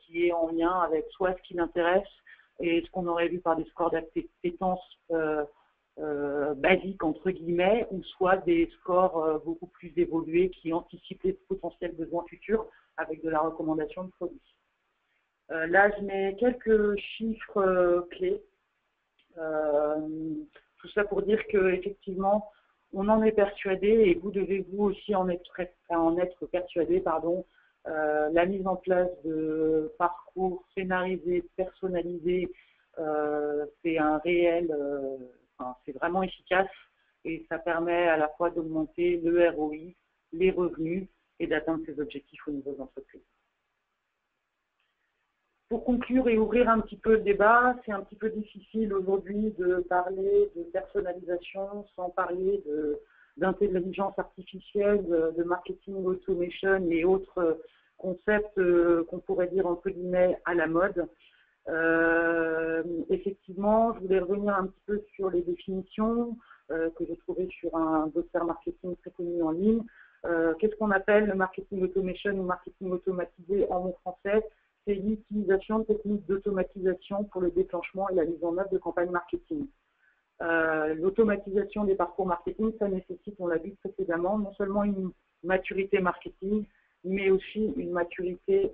qui est en lien avec soit ce qui l'intéresse et ce qu'on aurait vu par des scores d'appétence basiques, entre guillemets, ou soit des scores beaucoup plus évolués qui anticipent les potentiels besoins futurs avec de la recommandation de produits. Là, je mets quelques chiffres clés. Tout ça pour dire qu'effectivement, on en est persuadé et vous devez vous aussi en être persuadé. La mise en place de parcours scénarisés, personnalisés, c'est c'est vraiment efficace et ça permet à la fois d'augmenter le ROI, les revenus et d'atteindre ses objectifs au niveau de l'entreprise. Pour conclure et ouvrir un petit peu le débat, c'est un petit peu difficile aujourd'hui de parler de personnalisation sans parler d'intelligence artificielle, de marketing automation et autres concepts qu'on pourrait dire entre guillemets à la mode. Effectivement, je voulais revenir un petit peu sur les définitions que j'ai trouvées sur un dossier marketing très connu en ligne. Qu'est-ce qu'on appelle le marketing automation ou marketing automatisé en bon français? C'est l'utilisation de techniques d'automatisation pour le déclenchement et la mise en œuvre de campagnes marketing. L'automatisation des parcours marketing, ça nécessite, on l'a vu précédemment, non seulement une maturité marketing, mais aussi une maturité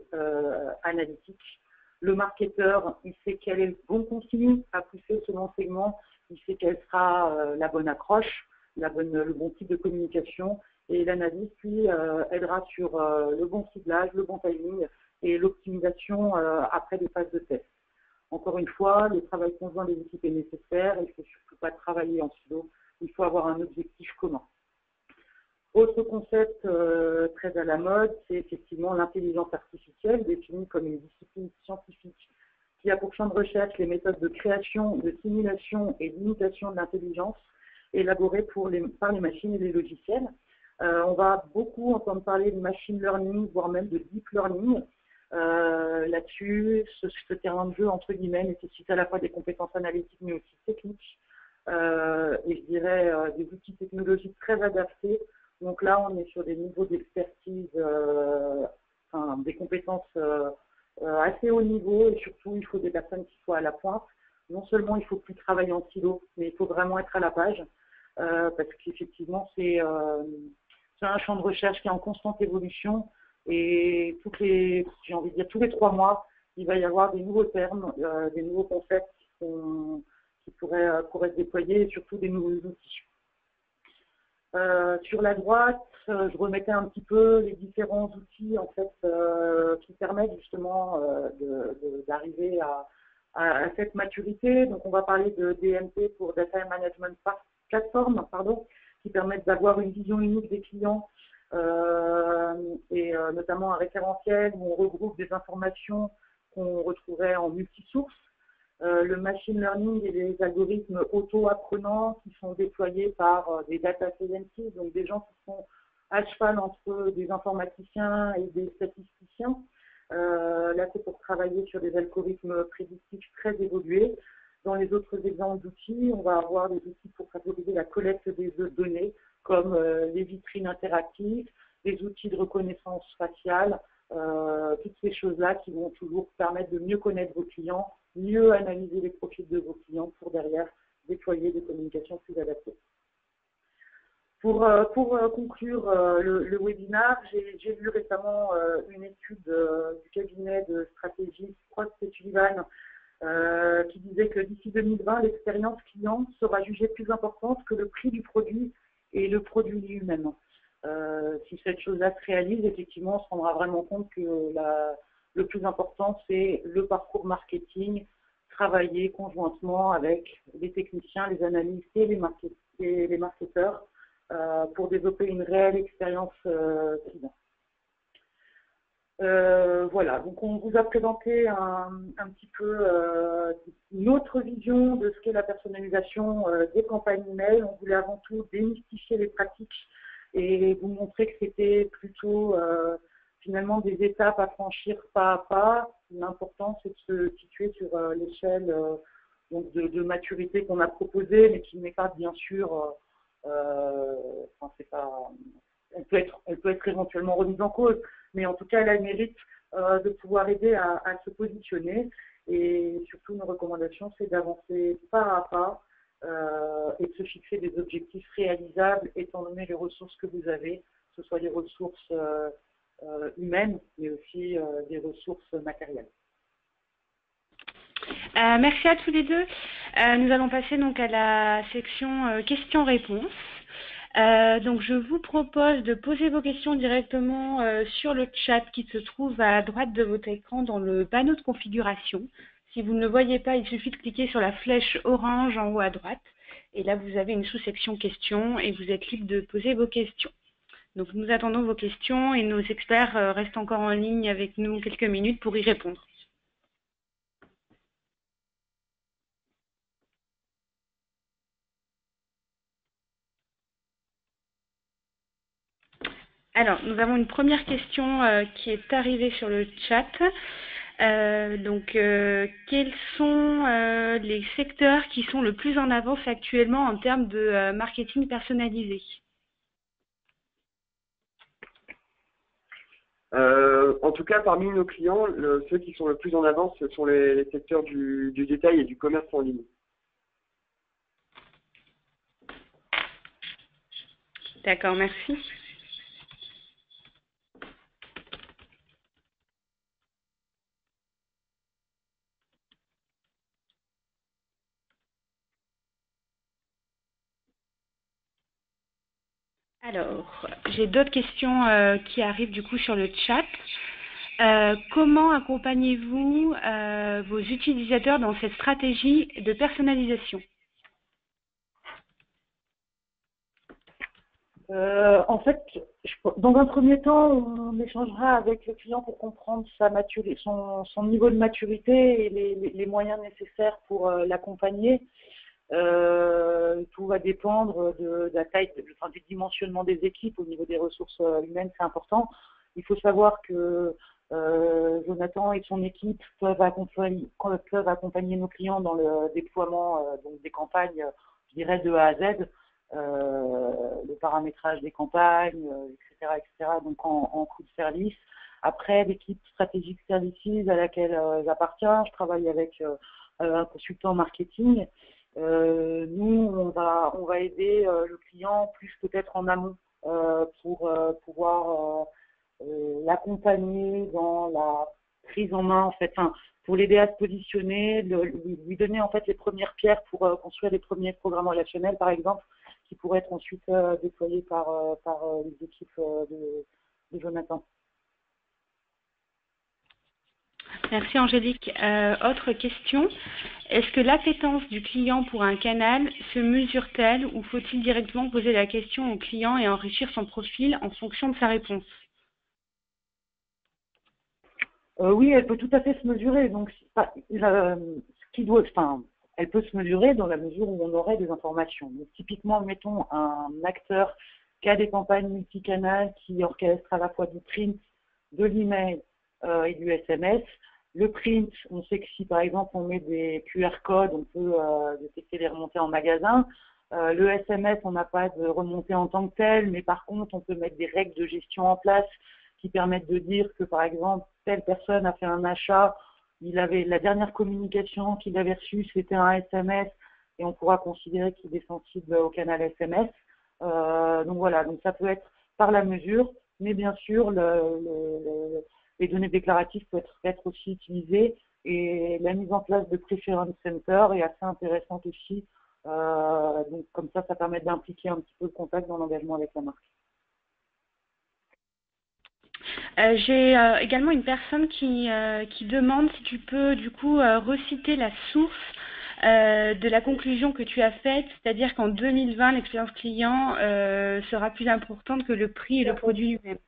analytique. Le marketeur, il sait quel est le bon contenu à pousser selon le segment, il sait quelle sera la bonne accroche, le bon type de communication, et l'analyste, lui, aidera sur le bon ciblage, le bon timing et l'optimisation après des phases de test. Encore une fois, le travail conjoint des équipes est nécessaire, il ne faut surtout pas travailler en silo, il faut avoir un objectif commun. Autre concept très à la mode, c'est effectivement l'intelligence artificielle, définie comme une discipline scientifique qui a pour champ de recherche les méthodes de création, de simulation et d'imitation de l'intelligence élaborées par les machines et les logiciels. On va beaucoup entendre parler de machine learning, voire même de deep learning. Là-dessus, ce terrain de jeu, entre guillemets, nécessite à la fois des compétences analytiques mais aussi techniques et je dirais des outils technologiques très adaptés. Donc là, on est sur des niveaux d'expertise, des compétences assez haut niveau et surtout, il faut des personnes qui soient à la pointe. Non seulement il ne faut plus travailler en silo, mais il faut vraiment être à la page parce qu'effectivement, c'est un champ de recherche qui est en constante évolution. Et tous les 3 mois, il va y avoir des nouveaux termes, des nouveaux concepts qui pourraient se déployer et surtout des nouveaux outils. Sur la droite, je remettais un petit peu les différents outils en fait qui permettent justement d'arriver à cette maturité. Donc on va parler de DMP pour Data Management Platform, pardon, qui permettent d'avoir une vision unique des clients et notamment un référentiel où on regroupe des informations qu'on retrouverait en multisource. Le machine learning et les algorithmes auto-apprenants qui sont déployés par des data scientists, donc des gens qui sont à cheval entre des informaticiens et des statisticiens. Là, c'est pour travailler sur des algorithmes prédictifs très évolués. Dans les autres exemples d'outils, on va avoir des outils pour favoriser la collecte des données, comme les vitrines interactives, les outils de reconnaissance faciale, toutes ces choses-là qui vont toujours permettre de mieux connaître vos clients, mieux analyser les profils de vos clients pour derrière déployer des communications plus adaptées. Pour conclure le webinaire, j'ai vu récemment une étude du cabinet de stratégie Frost & Sullivan qui disait que d'ici 2020, l'expérience client sera jugée plus importante que le prix du produit et le produit lui-même. Si cette chose-là se réalise, effectivement, on se rendra vraiment compte que le plus important, c'est le parcours marketing, travailler conjointement avec les techniciens, les analystes et les marketeurs pour développer une réelle expérience client. Voilà, donc on vous a présenté un petit peu une autre vision de ce qu'est la personnalisation des campagnes email. On voulait avant tout démystifier les pratiques et vous montrer que c'était plutôt finalement des étapes à franchir pas à pas. L'important, c'est de se situer sur l'échelle donc de maturité qu'on a proposée, mais qui n'est pas bien sûr, c'est pas, elle peut être éventuellement remise en cause, mais en tout cas, elle a le mérite de pouvoir aider à se positionner. Et surtout, nos recommandations, c'est d'avancer pas à pas et de se fixer des objectifs réalisables, étant donné les ressources que vous avez, que ce soit des ressources humaines, mais aussi des ressources matérielles.
Merci à tous les deux. Nous allons passer donc à la section questions-réponses. Donc je vous propose de poser vos questions directement sur le chat qui se trouve à droite de votre écran dans le panneau de configuration. Si vous ne le voyez pas, il suffit de cliquer sur la flèche orange en haut à droite. Et là, vous avez une sous-section questions et vous êtes libre de poser vos questions. Donc nous attendons vos questions et nos experts restent encore en ligne avec nous quelques minutes pour y répondre. Alors, nous avons une première question qui est arrivée sur le chat. Quels sont les secteurs qui sont le plus en avance actuellement en termes de marketing personnalisé?
En tout cas, parmi nos clients, ceux qui sont le plus en avance, ce sont les secteurs du détail et du commerce en ligne.
D'accord, merci. Alors, j'ai d'autres questions qui arrivent du coup sur le chat. Comment accompagnez-vous vos utilisateurs dans cette stratégie de personnalisation?
En fait, dans un premier temps, on échangera avec le client pour comprendre son niveau de maturité et les moyens nécessaires pour l'accompagner. Tout va dépendre de la taille, du dimensionnement des équipes au niveau des ressources humaines, c'est important. Il faut savoir que Jonathan et son équipe peuvent accompagner nos clients dans le déploiement donc des campagnes, je dirais de A à Z, le paramétrage des campagnes, etc., donc en coût de service. Après, l'équipe stratégique services à laquelle j'appartiens, je travaille avec un consultant marketing. Nous, on va aider le client plus peut-être en amont pour pouvoir l'accompagner dans la prise en main, en fait, pour l'aider à se positionner, lui donner en fait les premières pierres pour construire les premiers programmes relationnels, par exemple, qui pourrait être ensuite déployé par les équipes de Jonathan.
Merci Angélique. Autre question. Est-ce que l'appétence du client pour un canal se mesure-t-elle ou faut-il directement poser la question au client et enrichir son profil en fonction de sa réponse?
Oui, elle peut tout à fait se mesurer. Donc, elle peut se mesurer dans la mesure où on aurait des informations. Donc, typiquement, mettons un acteur qui a des campagnes multicanales, qui orchestre à la fois du print, de l'email et du SMS. Le print, on sait que si par exemple on met des QR codes, on peut détecter les remontées en magasin. Le SMS, on n'a pas de remontée en tant que telle, mais par contre, on peut mettre des règles de gestion en place qui permettent de dire que par exemple, telle personne a fait un achat, la dernière communication qu'il avait reçue, c'était un SMS, et on pourra considérer qu'il est sensible au canal SMS. Donc voilà, donc ça peut être par la mesure, mais bien sûr, les données déclaratives peuvent être aussi utilisées, et la mise en place de Preference Center est assez intéressante aussi. Donc comme ça permet d'impliquer un petit peu le contact dans l'engagement avec la marque.
J'ai également une personne qui demande si tu peux du coup reciter la source de la conclusion que tu as faite, c'est-à-dire qu'en 2020, l'expérience client sera plus importante que le prix et le produit lui-même.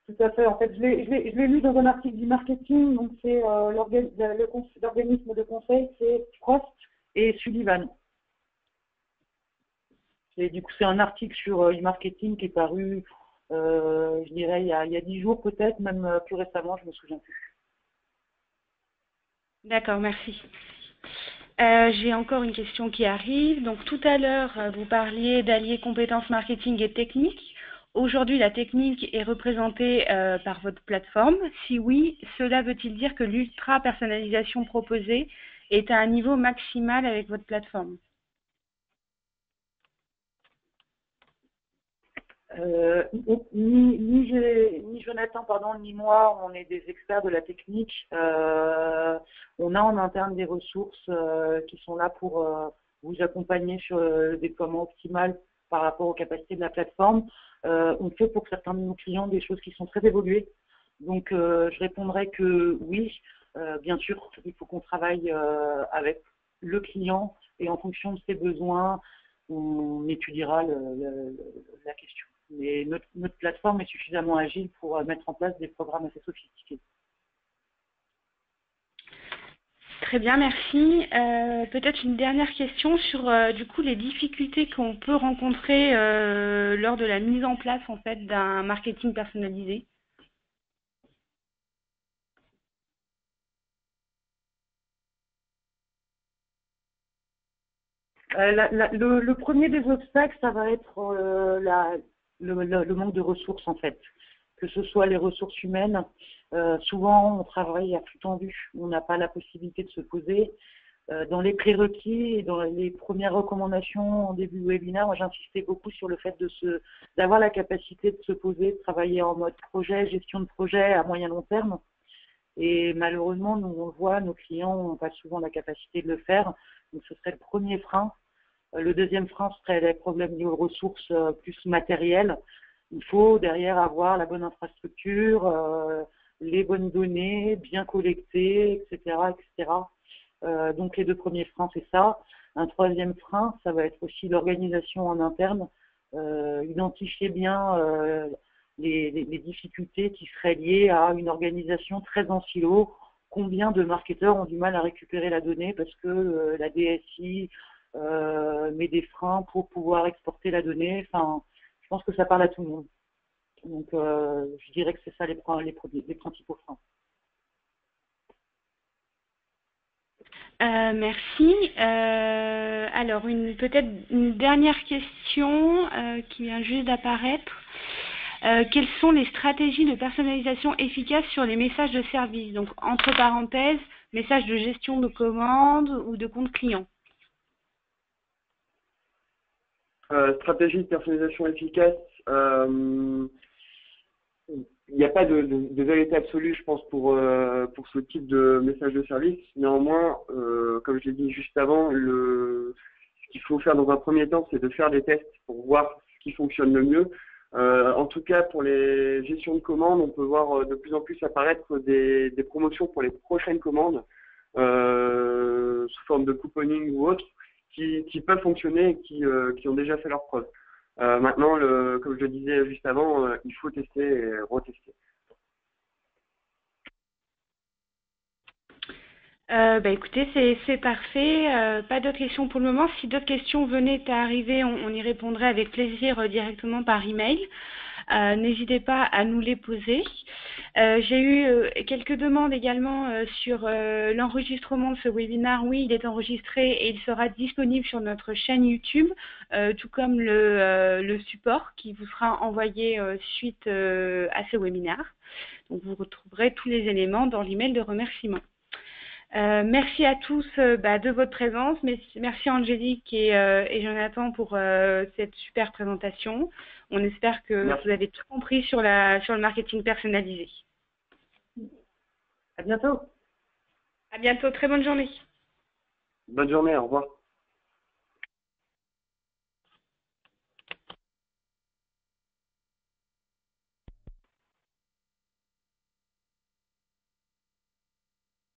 Tout à fait. En fait, je l'ai lu dans un article du marketing. Donc, c'est l'organisme de conseil, c'est Frost et Sullivan. Et du coup, c'est un article sur e-marketing qui est paru, je dirais, il y a 10 jours peut-être, même plus récemment, je me souviens plus.
D'accord, merci. J'ai encore une question qui arrive. Donc, tout à l'heure, vous parliez d'allier compétences marketing et technique. Aujourd'hui, la technique est représentée par votre plateforme. Si oui, cela veut-il dire que l'ultra-personnalisation proposée est à un niveau maximal avec votre plateforme?
Ni Jonathan, ni moi, on est des experts de la technique. On a en interne des ressources qui sont là pour vous accompagner sur le déploiement optimal par rapport aux capacités de la plateforme. On fait pour certains de nos clients des choses qui sont très évoluées. Donc, je répondrai que oui, bien sûr, il faut qu'on travaille avec le client et en fonction de ses besoins, on étudiera la question. Mais notre plateforme est suffisamment agile pour mettre en place des programmes assez sophistiqués.
Très bien, merci. Peut-être une dernière question sur du coup les difficultés qu'on peut rencontrer lors de la mise en place en fait d'un marketing personnalisé.
Le premier des obstacles, ça va être le manque de ressources en fait, que ce soit les ressources humaines. Souvent, on travaille à flux tendu, on n'a pas la possibilité de se poser. Dans les prérequis et dans les premières recommandations en début de webinaire, moi j'insistais beaucoup sur le fait d'avoir la capacité de se poser, de travailler en mode projet, gestion de projet à moyen long terme. Et malheureusement, nous on le voit, nos clients n'ont pas souvent la capacité de le faire. Donc ce serait le premier frein. Le deuxième frein serait les problèmes liés aux ressources plus matérielles. Il faut derrière avoir la bonne infrastructure, les bonnes données, bien collectées, etc., etc. Donc les deux premiers freins, c'est ça. Un troisième frein, ça va être aussi l'organisation en interne. Identifier bien les difficultés qui seraient liées à une organisation très en silo. Combien de marketeurs ont du mal à récupérer la donnée parce que la DSI met des freins pour pouvoir exporter la donnée. Enfin, je pense que ça parle à tout le monde. Donc, je dirais que c'est ça les principaux freins.
Merci. Alors, peut-être une dernière question qui vient juste d'apparaître. Quelles sont les stratégies de personnalisation efficaces sur les messages de service? Donc, entre parenthèses, messages de gestion de commande ou de compte client.
Stratégie de personnalisation efficace, il n'y a pas de vérité absolue, je pense, pour ce type de message de service. Néanmoins, comme je l'ai dit juste avant, ce qu'il faut faire dans un premier temps, c'est de faire des tests pour voir ce qui fonctionne le mieux. En tout cas, pour les gestions de commandes, on peut voir de plus en plus apparaître des promotions pour les prochaines commandes sous forme de couponing ou autre qui peuvent fonctionner et qui ont déjà fait leurs preuves. Maintenant, comme je le disais juste avant, il faut tester et retester.
Écoutez, c'est parfait. Pas d'autres questions pour le moment. Si d'autres questions venaient à arriver, on y répondrait avec plaisir directement par email. N'hésitez pas à nous les poser. J'ai eu quelques demandes également sur l'enregistrement de ce webinaire. Oui, il est enregistré et il sera disponible sur notre chaîne YouTube, tout comme le support qui vous sera envoyé suite à ce webinaire. Donc, vous retrouverez tous les éléments dans l'email de remerciement. Merci à tous de votre présence. Merci Angélique et Jonathan pour cette super présentation. On espère que vous avez tout compris sur le marketing personnalisé.
À bientôt.
À bientôt. Très bonne journée.
Bonne journée. Au revoir.